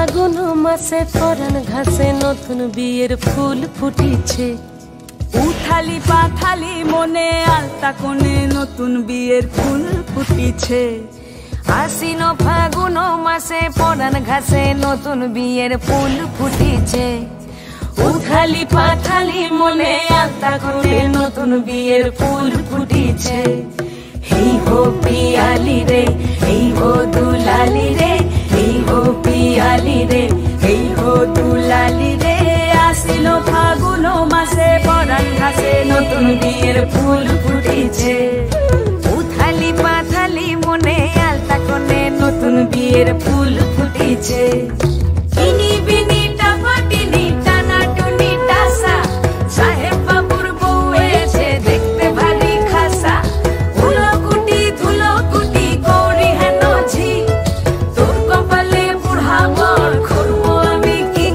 ফাগুন মাসে পরাণ ঘাসে নতুন বিয়ের ফুল ফুটিছে। উথালি পাথালি মনে আলতা কোণে নতুন বিয়ের ফুল ফুটিছে। আশ্বিন ফাগুন মাসে পরাণ ঘাসে নতুন বিয়ের ফুল ফুটিছে। উথালি পাথালি মনে আলতা কোণে নতুন বিয়ের ফুল ফুটিছে। হেই হো পিয়ালি রে, হেই হো দুলালি রে, হেই হো পিয়ালি রে, হেই হো দুলালি রে। আসিল ফাগুন মাসে পরাণ ঘাসে নতুন বিয়ের ফুল ফুটিছে। উথালি পাথালি মনে আলতা কোণে নতুন বিয়ের ফুল ফুটিছে। ইনি বিনি টাপাটিনি টানা টুনি টাসা, সাহেব বাবুর বউ এসে দেখতে ভারী খাসা। ধুলো কুটি গৌরী হেন ঝি, তোর কপালে বুড়া বর করবো আমি কি।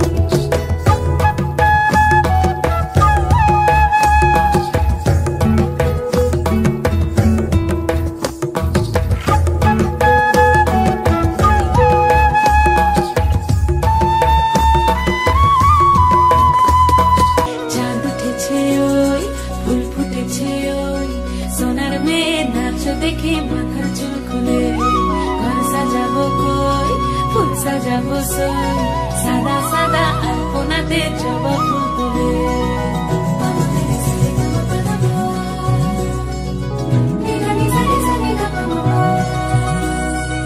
চাঁদ উঠেছে ওই, ফুল ফুটেছে ওই, সোনার মেয়ে নাচ দেখে মাথার চুল খুলে। ঘর সাজাবো কই, ফুল সাজাবো সই, সাদা সাদা আলপনাতে জবা ফুল তুলে।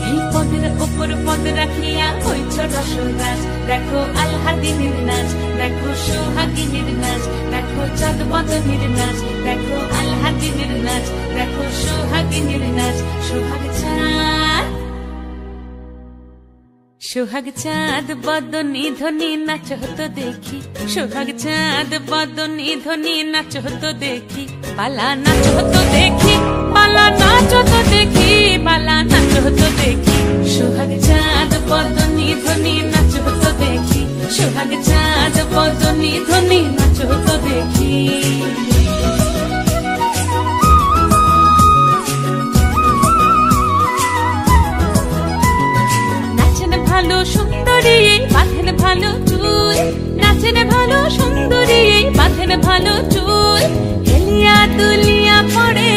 এই পদের ওপর পদ রাখিয়া হইছ রসরাজ। দেখো আলহাদিনীর নাচ, দেখো সোহাগিনীর নাচ, দেখো চাঁদ বদনীর নাচ, দেখো আলহাদিনীর নাচ, দেখো সোহাগিনীর নাচ। সোহাগ চাঁদ বদনী ধ্বনি নাচ হতো দেখি, সোহাগ চাঁদ বদনী ধ্বনি নাচ হতো দেখি। পালা নাচ হতো দেখি, পালা নাচ হতো দেখি, পালা নাচ হতো দেখি। সোহাগ চাঁদ বদনী ধ্বনি নাচ হতো দেখি, সোহাগ চাঁদ বদনী ধ্বনি নাচ হতো দেখি। ভালো সুন্দরী বাঁধেন ভালো চুল, নাচেন ভালো সুন্দরী বাঁধেন ভালো চুল। হেলিয়া দুলিয়া পড়ে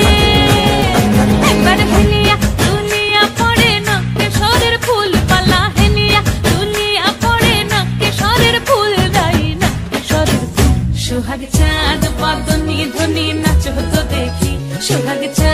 একবার, হেলিয়া দুলিয়া পড়ে নকেশ্বরের ফুল পালা। হেলিয়া দুলিয়া পড়ে নকেশ্বরের ফুল দাই, নকেশ্বরের ফুল। সোহাগ চাঁদ বদনী ধ্বনি নাচ হতো দেখি, সোহাগ চাঁদ